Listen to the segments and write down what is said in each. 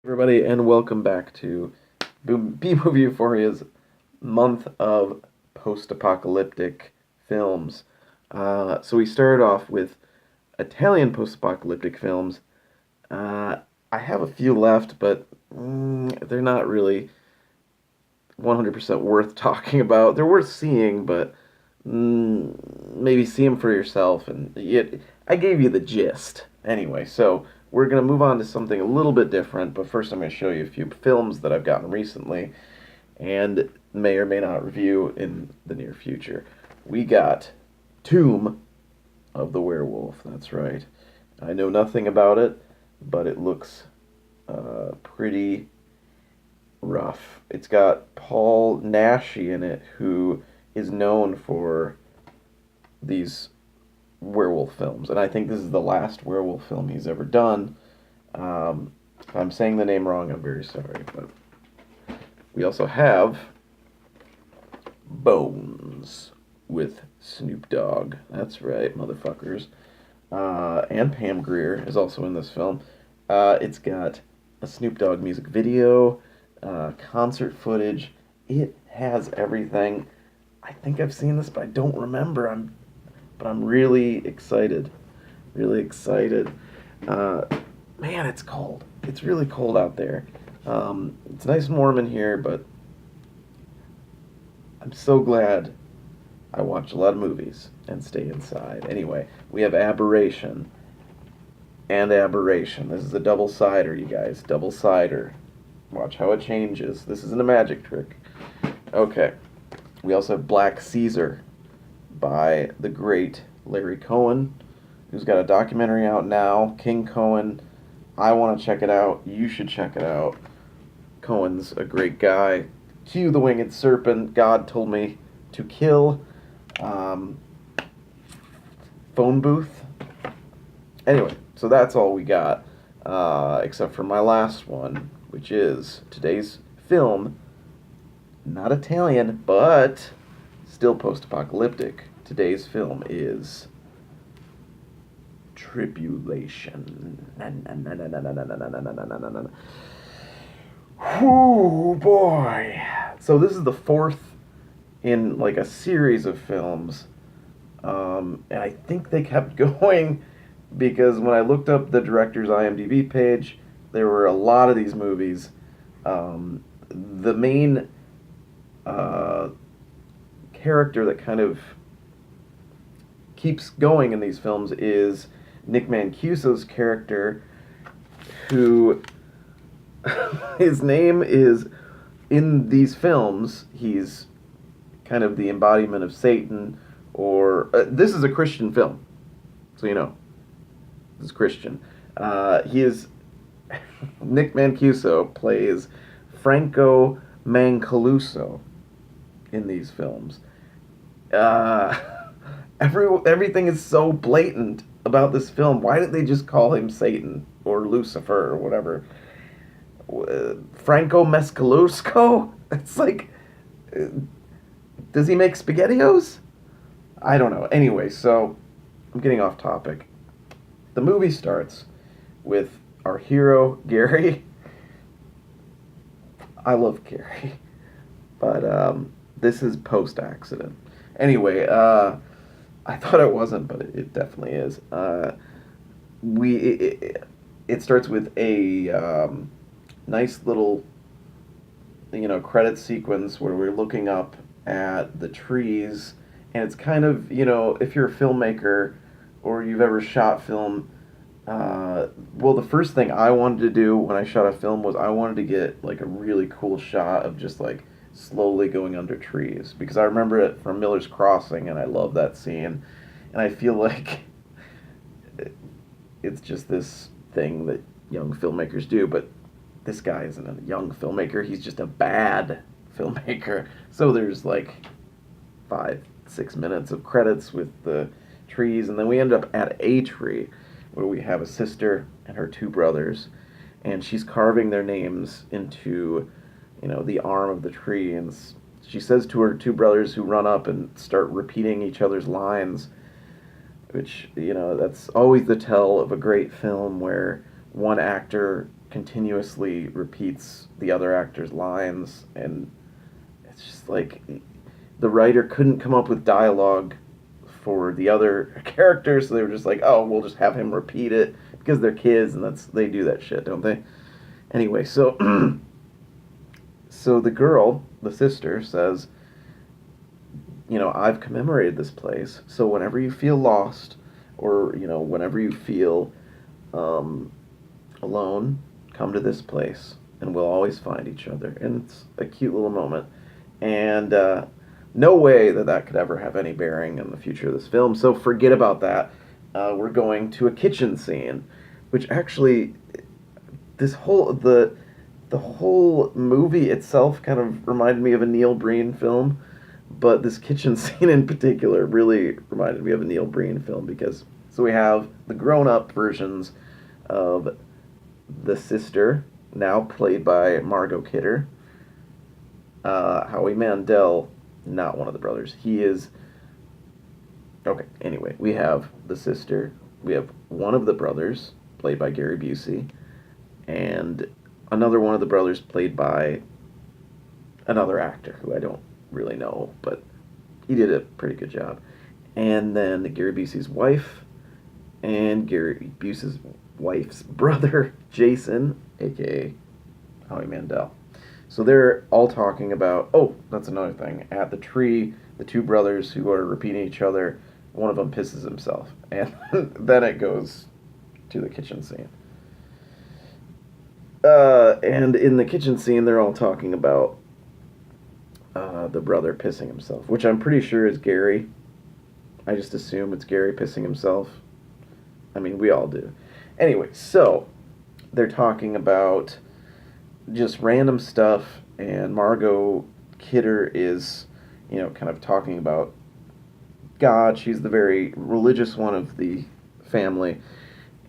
Everybody, and welcome back to B-Movie Euphoria's month of post-apocalyptic films. So we started off with Italian post-apocalyptic films. I have a few left, but they're not really 100% worth talking about. They're worth seeing, but maybe see them for yourself. And yet, I gave you the gist. Anyway, so we're going to move on to something a little bit different, but first I'm going to show you a few films that I've gotten recently and may or may not review in the near future. We got Tomb of the Werewolf, that's right. I know nothing about it, but it looks pretty rough. It's got Paul Naschy in it, who is known for these werewolf films, and I think this is the last werewolf film he's ever done. If I'm saying the name wrong, I'm very sorry. But we also have Bones with Snoop Dogg. That's right, motherfuckers. And Pam Grier is also in this film. It's got a Snoop Dogg music video, concert footage. It has everything. I think I've seen this, but I don't remember. But I'm really excited. Really excited. Man, it's cold. It's really cold out there. It's nice and warm in here, but I'm so glad I watch a lot of movies and stay inside. Anyway, we have Aberration and Aberration. This is a double-sider, you guys. Double-sider. Watch how it changes. This isn't a magic trick. Okay. We also have Black Caesar by the great Larry Cohen, who's got a documentary out now, King Cohen. I want to check it out. You should check it out. Cohen's a great guy. Cue the Winged Serpent, God Told Me to Kill. Phone Booth. Anyway, so that's all we got, except for my last one, which is today's film. Not Italian, but still post-apocalyptic. Today's film is Tribulation. Whoo, boy. So this is the fourth in like a series of films. And I think they kept going because when I looked up the director's IMDb page, there were a lot of these movies. The main character that kind of keeps going in these films is Nick Mancuso's character, who his name is, in these films, he's kind of the embodiment of Satan, or this is a Christian film, so you know, this is Christian. He is Nick Mancuso plays Franco Mancaluso in these films. Everything is so blatant about this film. Why didn't they just call him Satan or Lucifer or whatever? Franco Mescalusco? It's like, does he make SpaghettiOs? I don't know. Anyway, so I'm getting off topic. The movie starts with our hero, Gary. I love Gary, but this is post-accident. Anyway, I thought it wasn't, but it definitely is. It starts with a nice little, credit sequence where we're looking up at the trees, and it's kind of, if you're a filmmaker or you've ever shot film, well, the first thing I wanted to do when I shot a film was I wanted to get like a really cool shot of just like slowly going under trees, because I remember it from Miller's Crossing and I love that scene, and I feel like it's just this thing that young filmmakers do, but this guy isn't a young filmmaker, he's just a bad filmmaker. So there's like 5-6 minutes of credits with the trees, and then we end up at a tree where we have a sister and her two brothers, and she's carving their names into the arm of the tree, and she says to her two brothers, who run up and start repeating each other's lines, which, that's always the tell of a great film, where one actor continuously repeats the other actor's lines, and it's just like the writer couldn't come up with dialogue for the other characters, so they were just like, oh, we'll just have him repeat it because they're kids, and they do that shit, don't they? Anyway, so so the girl, the sister, says, I've commemorated this place, so whenever you feel lost, or whenever you feel alone, come to this place, and we'll always find each other. And it's a cute little moment, and no way that could ever have any bearing on the future of this film. So forget about that. We're going to a kitchen scene, which actually, the whole movie itself kind of reminded me of a Neil Breen film, but this kitchen scene in particular really reminded me of a Neil Breen film because so we have the grown-up versions of the sister, now played by Margot Kidder. Howie Mandel, not one of the brothers. He is... Okay, anyway, we have the sister. We have one of the brothers, played by Gary Busey, and another one of the brothers played by another actor who I don't really know, but he did a pretty good job. And then Gary Busey's wife, and Gary Busey's wife's brother, Jason, aka Howie Mandel. So they're all talking about, oh, that's another thing. At the tree, the two brothers who are repeating each other, one of them pisses himself. And then it goes to the kitchen scene. And in the kitchen scene, they're all talking about the brother pissing himself, which I'm pretty sure is Gary. I just assume it's Gary pissing himself. I mean, we all do. Anyway, so they're talking about just random stuff, and Margot Kidder is, kind of talking about God. She's the very religious one of the family.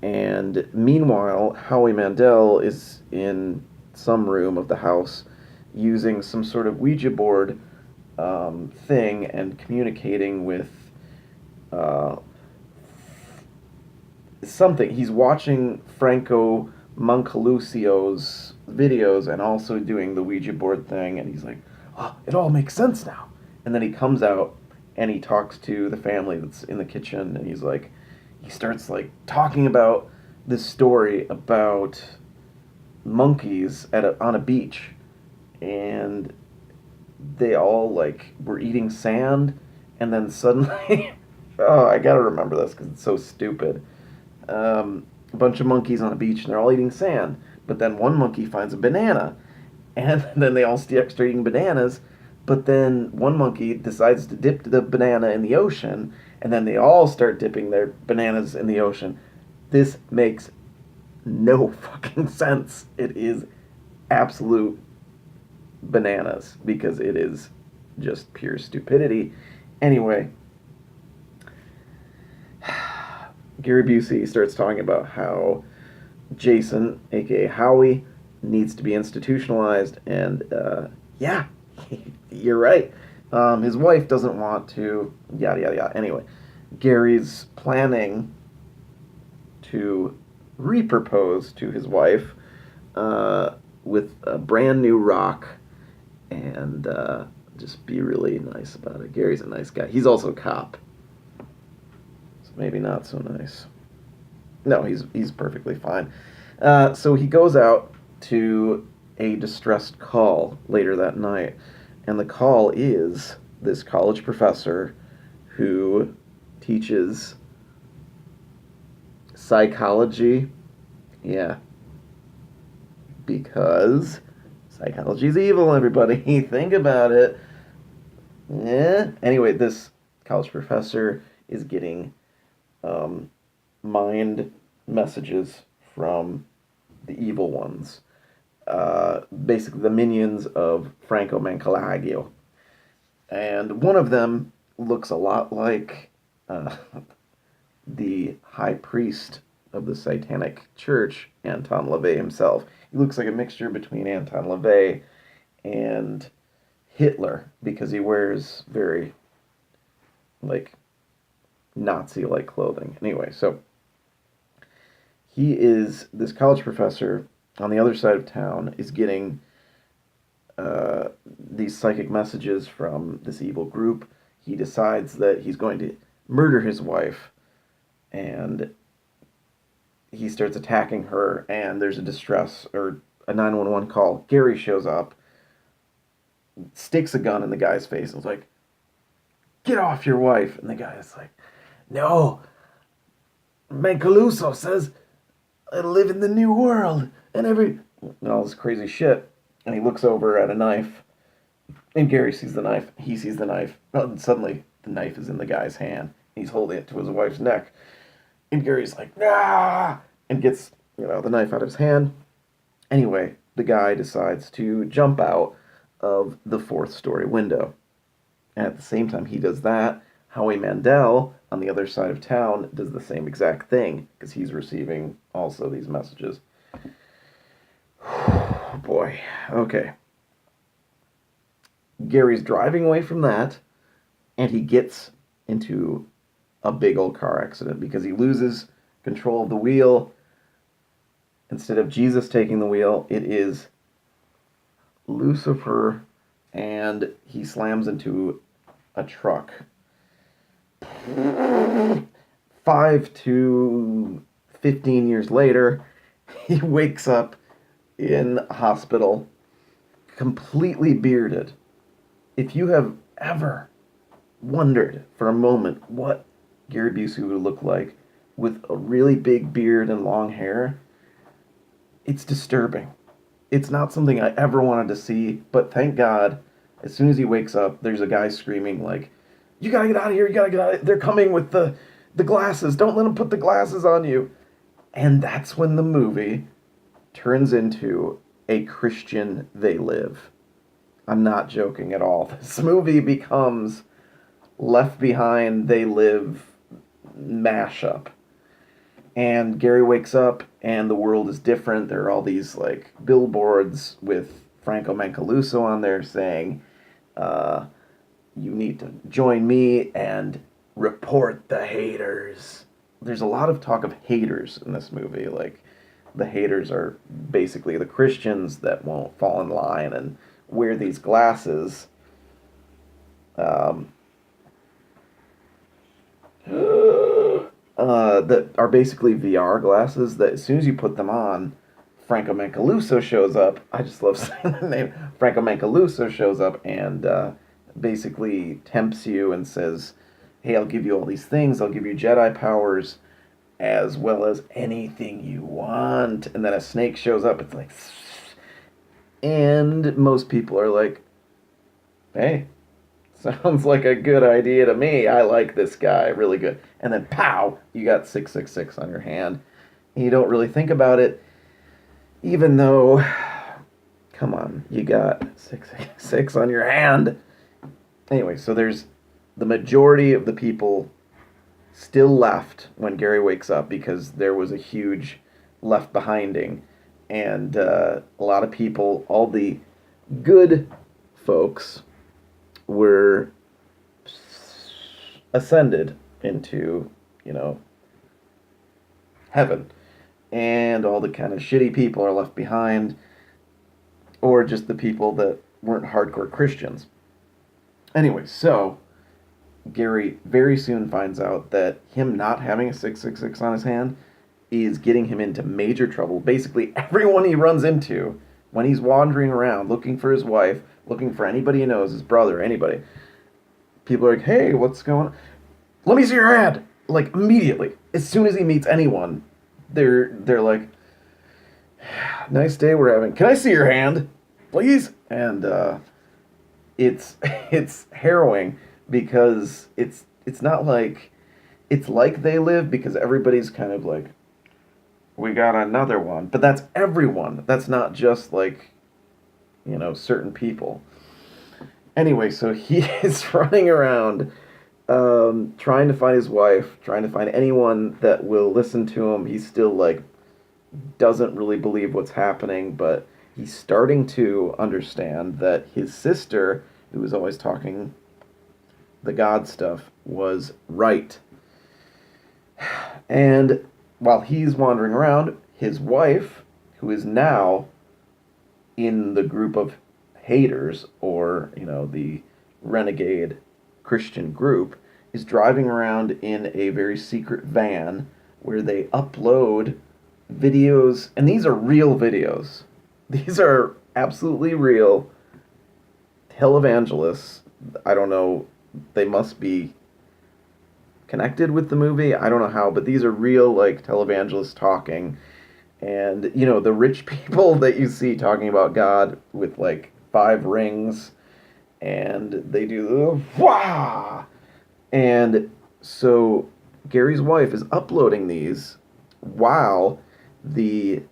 And meanwhile, Howie Mandel is in some room of the house using some sort of Ouija board thing and communicating with something. He's watching Franco Mancalucio's videos and also doing the Ouija board thing, and he's like, oh, it all makes sense now. And then he comes out and he talks to the family that's in the kitchen, and he starts talking about this story about monkeys on a beach, and they all were eating sand, and then suddenly oh, I gotta remember this because it's so stupid. A bunch of monkeys on a beach, and they're all eating sand, but then one monkey finds a banana, and then they all start eating bananas, but then one monkey decides to dip the banana in the ocean, and then they all start dipping their bananas in the ocean. This makes no fucking sense. It is absolute bananas because it is just pure stupidity. Anyway, Gary Busey starts talking about how Jason, aka Howie, needs to be institutionalized, and yeah, you're right. His wife doesn't want to, yada yada yada. Anyway, Gary's planning to repropose to his wife with a brand new rock, and just be really nice about it. Gary's a nice guy. He's also a cop, so maybe not so nice. No, he's perfectly fine. So he goes out to a distressed call later that night, and the call is this college professor who teaches psychology. Yeah. Because psychology's evil, everybody. Think about it. Yeah. Anyway, this college professor is getting mind messages from the evil ones. Basically the minions of Franco Mancollagio. And one of them looks a lot like the high priest of the Satanic Church, Anton LaVey himself. He looks like a mixture between Anton LaVey and Hitler because he wears very Nazi-like clothing. Anyway, so he is this college professor on the other side of town, is getting these psychic messages from this evil group. He decides that he's going to murder his wife, and he starts attacking her, and there's a distress or a 911 call. Gary shows up, sticks a gun in the guy's face, and is like, "Get off your wife." And the guy is like, "No, Mancaluso says I live in the new world, and all this crazy shit." And he looks over at a knife, and Gary sees the knife. He sees the knife. And suddenly, the knife is in the guy's hand. He's holding it to his wife's neck. And Gary's like, "Ah!" and gets, the knife out of his hand. Anyway, the guy decides to jump out of the fourth story window. And at the same time he does that, Howie Mandel, on the other side of town, does the same exact thing, because he's receiving also these messages. Boy, okay. Gary's driving away from that, and he gets into a big old car accident because he loses control of the wheel. Instead of Jesus taking the wheel, it is Lucifer, and he slams into a truck. 5 to 15 years later, he wakes up in a hospital, completely bearded. If you have ever wondered for a moment what Gary Busey would look like with a really big beard and long hair, it's disturbing. It's not something I ever wanted to see, but thank God, as soon as he wakes up, there's a guy screaming like, "You gotta get out of here, you gotta get out of here. They're coming with the glasses. Don't let them put the glasses on you." And that's when the movie turns into a Christian They Live. I'm not joking at all. This movie becomes Left Behind, They Live mashup. And Gary wakes up, and the world is different. There are all these, billboards with Franco Mancaluso on there saying, you need to join me and report the haters. There's a lot of talk of haters in this movie. The haters are basically the Christians that won't fall in line and wear these glasses. That are basically VR glasses that as soon as you put them on, Franco Mancaluso shows up. I just love saying the name. Franco Mancaluso shows up and basically tempts you and says, "Hey, I'll give you all these things. I'll give you Jedi powers as well as anything you want." And then a snake shows up. It's like, and most people are like, "Hey, sounds like a good idea to me. I like this guy, really good." And then, pow, you got 666 on your hand. And you don't really think about it, even though, come on, you got 666 on your hand. Anyway, so there's the majority of the people still left when Gary wakes up because there was a huge left behinding. And a lot of people, all the good folks, were ascended into, heaven. And all the kind of shitty people are left behind, or just the people that weren't hardcore Christians. Anyway, so Gary very soon finds out that him not having a 666 on his hand is getting him into major trouble. Basically, everyone he runs into when he's wandering around looking for his wife, looking for anybody he knows, his brother, anybody, people are like, "Hey, what's going on? Let me see your hand!" Immediately. As soon as he meets anyone, they're like, "Nice day we're having. Can I see your hand, please?" And it's harrowing because it's not like, it's like They Live because everybody's kind of like, "We got another one," but that's everyone. That's not just certain people. Anyway, so he is running around trying to find his wife, trying to find anyone that will listen to him. He's still doesn't really believe what's happening, but he's starting to understand that his sister, who was always talking the God stuff, was right. And while he's wandering around, his wife, who is now in the group of haters, or, the renegade Christian group, is driving around in a very secret van where they upload videos, and these are real videos. These are absolutely real televangelists. I don't know, they must be connected with the movie. I don't know how, but these are real, like, televangelists talking. And, the rich people that you see talking about God with, like, 5 rings, and they do the wah! And so Gary's wife is uploading these while the,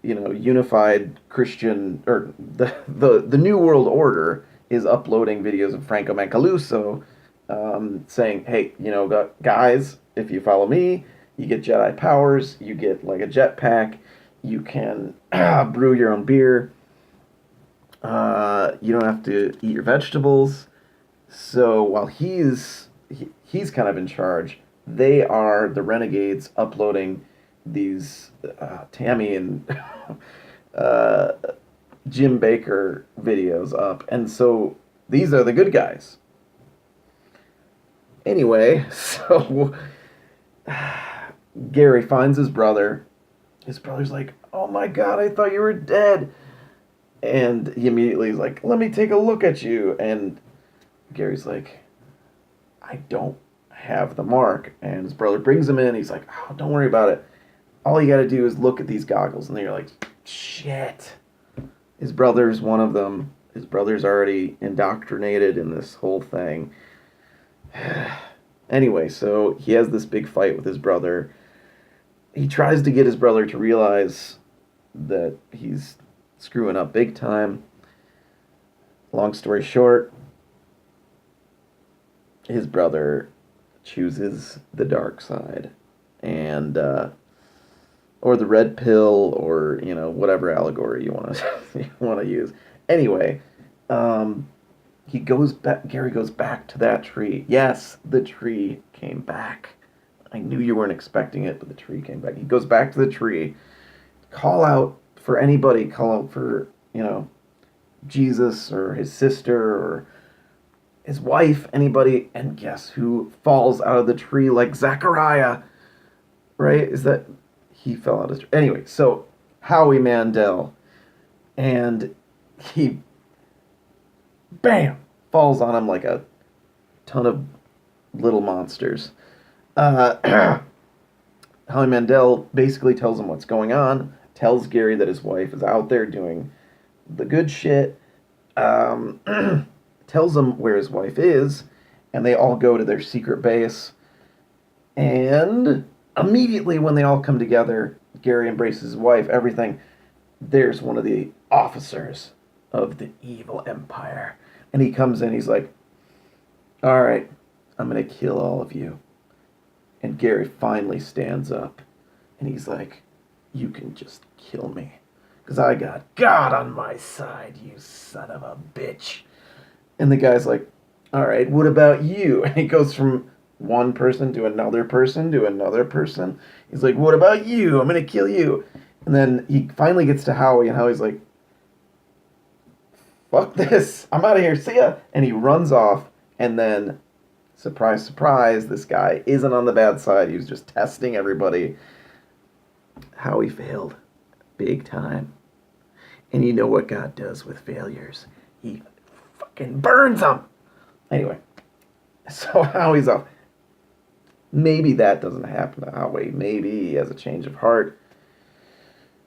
unified Christian, or the New World Order is uploading videos of Franco Mancaluso, saying, hey, guys, if you follow me, you get Jedi powers, you get like a jetpack, you can brew your own beer, you don't have to eat your vegetables. So while he's kind of in charge, they are the renegades uploading these Tammy and Jim Baker videos up. And so these are the good guys. Anyway, so Gary finds his brother. His brother's like, oh my God, I thought you were dead. And he immediately is like, let me take a look at you. And Gary's like, I don't have the mark. And his brother brings him in. He's like, oh, don't worry about it. All you got to do is look at these goggles. And then you're like, shit. His brother's one of them. His brother's already indoctrinated in this whole thing. Anyway, so he has this big fight with his brother. He tries to get his brother to realize that he's screwing up big time. Long story short, his brother chooses the dark side, and or the red pill, or whatever allegory you want to use. Anyway, he goes back. Gary goes back to that tree. Yes, the tree came back. I knew you weren't expecting it, but the tree came back. He goes back to the tree. Call out for anybody. Call out for Jesus or his sister or his wife, anybody, and guess who falls out of the tree like Zechariah? Right? Is that he fell out of the tree? Anyway, so Howie Mandel, and he, bam, falls on him like a ton of little monsters. Howie Mandel basically tells him what's going on, tells Gary that his wife is out there doing the good shit, tells him where his wife is, and they all go to their secret base. And immediately when they all come together, Gary embraces his wife, everything. There's one of the officers of the evil empire. And he comes in, he's like, all right, I'm going to kill all of you. And Gary finally stands up, and he's like, you can just kill me, because I got God on my side, you son of a bitch. And the guy's like, all right, what about you? And he goes from one person to another person to another person. He's like, what about you? I'm going to kill you. And then he finally gets to Howie, and Howie's like, fuck this, I'm out of here, see ya. And he runs off, and then, surprise, surprise, this guy isn't on the bad side. He was just testing everybody. Howie failed. Big time. And you know what God does with failures. He fucking burns them. Anyway, so Howie's off. Maybe that doesn't happen to Howie. Maybe he has a change of heart.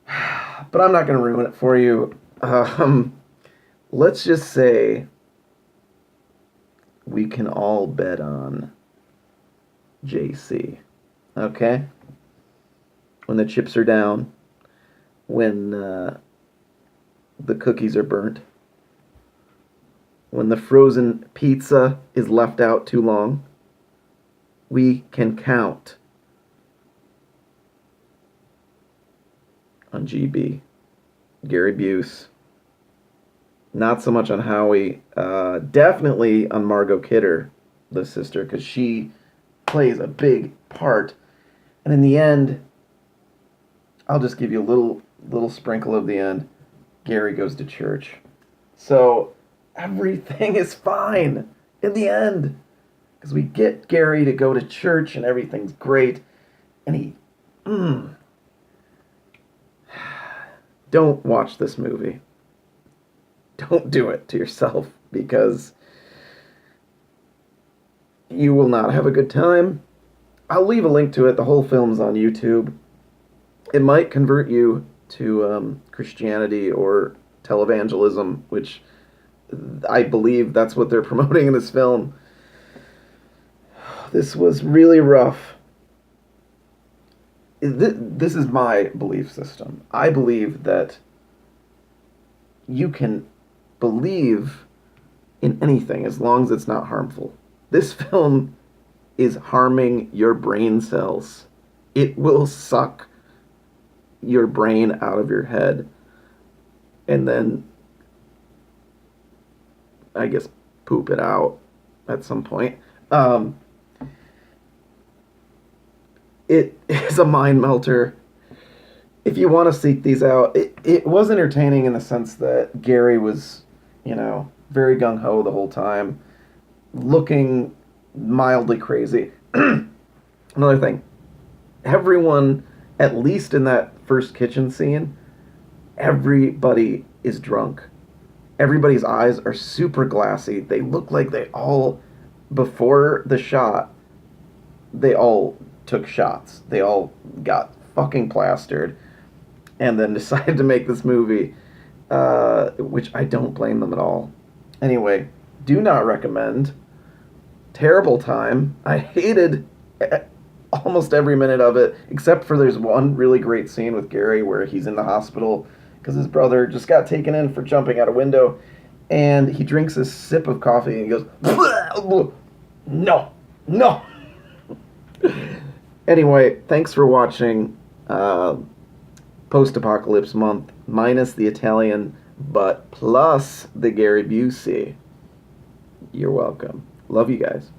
But I'm not going to ruin it for you. Let's just say we can all bet on JC. Okay? When the chips are down, when the cookies are burnt, when the frozen pizza is left out too long, we can count on GB. Gary Busey. Not so much on Howie. Definitely on Margot Kidder, the sister, because she plays a big part. And in the end, I'll just give you a little sprinkle of the end, Gary goes to church. So everything is fine in the end. Because we get Gary to go to church and everything's great. And he... Don't watch this movie. Don't do it to yourself, because you will not have a good time. I'll leave a link to it. The whole film's on YouTube. It might convert you to Christianity or televangelism, which I believe that's what they're promoting in this film. This was really rough. This is my belief system. I believe that you can believe in anything as long as it's not harmful. This film is harming your brain cells. It will suck your brain out of your head and then, I guess, poop it out at some point. It is a mind melter. If you want to seek these out, it was entertaining in the sense that Gary was, very gung-ho the whole time, looking mildly crazy. Another thing, everyone, at least in that first kitchen scene, everybody is drunk. Everybody's eyes are super glassy. They look like they all, before the shot, they all took shots. They all got fucking plastered and then decided to make this movie, which I don't blame them at all. Anyway, do not recommend. Terrible time. I hated almost every minute of it, except for there's one really great scene with Gary where he's in the hospital because his brother just got taken in for jumping out a window, and he drinks a sip of coffee and he goes, no. Anyway, thanks for watching Post-Apocalypse Month, minus the Italian, but plus the Gary Busey. You're welcome. Love you guys.